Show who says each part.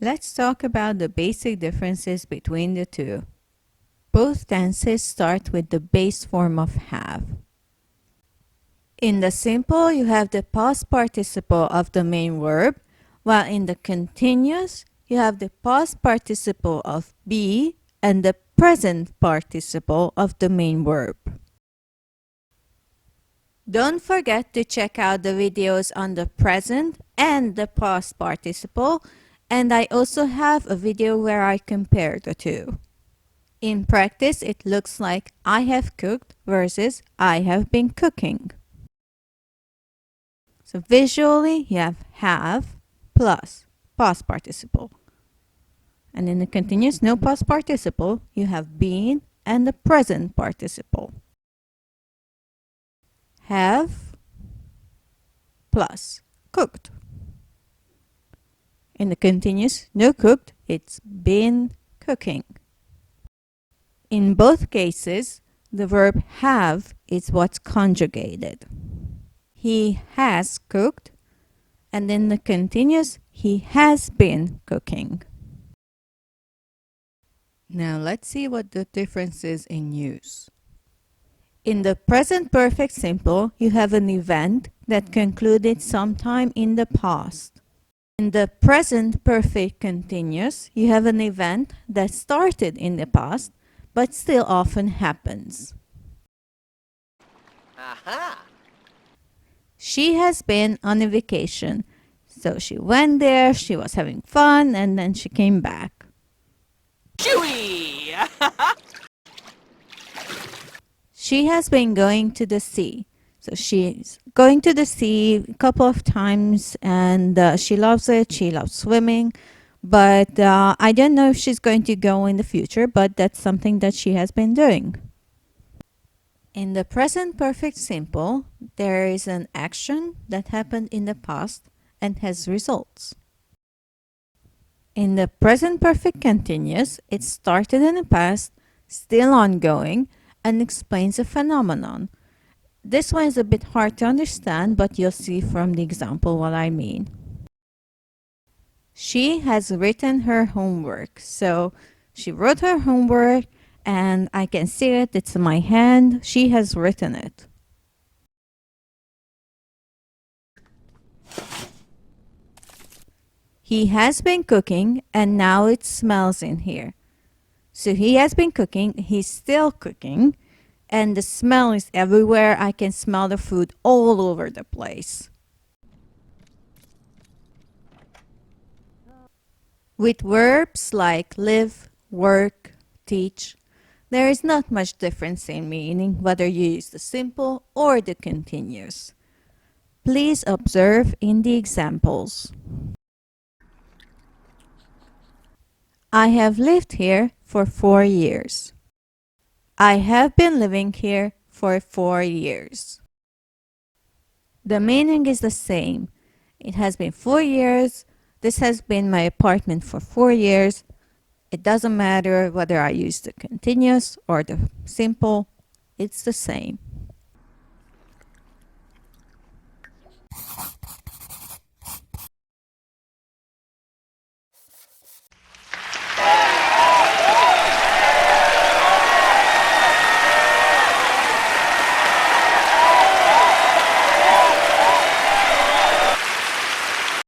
Speaker 1: Let's talk about the basic differences between the two. Both tenses start with the base form of have. In the simple, you have the past participle of the main verb, while in the continuous, you have the past participle of be and the present participle of the main verb. Don't forget to check out the videos on the present and the past participle, and I also have a video where I compare the two. In practice, it looks like I have cooked versus I have been cooking. So visually, you have plus past participle. And in the continuous no past participle, you have been and the present participle. Have plus cooked. In the continuous no cooked, it's been cooking. In both cases, the verb have is what's conjugated. He has cooked, and in the continuous, he has been cooking. Now let's see what the difference is in use. In the present perfect simple, you have an event that concluded sometime in the past. In the present perfect continuous, you have an event that started in the past, but still often happens. Aha! She has been on a vacation. So she went there, she was having fun, and then she came back. Chewy! She has been going to the sea. So she's going to the sea a couple of times, and she loves it. She loves swimming. But I don't know if she's going to go in the future, but that's something that she has been doing. In the present perfect simple, there is an action that happened in the past and has results. In the present perfect continuous, it started in the past, still ongoing, and explains a phenomenon. This one is a bit hard to understand, but you'll see from the example what I mean. She has written her homework. So she wrote her homework, and I can see it. It's in my hand. She has written it. He has been cooking, and now it smells in here. So he has been cooking, he's still cooking, and the smell is everywhere. I can smell the food all over the place. With verbs like live, work, teach, there is not much difference in meaning whether you use the simple or the continuous. Please observe in the examples. I have lived here for 4 years. I have been living here for 4 years. The meaning is the same. It has been 4 years. This has been my apartment for 4 years. It doesn't matter whether I use the continuous or the simple. It's the same.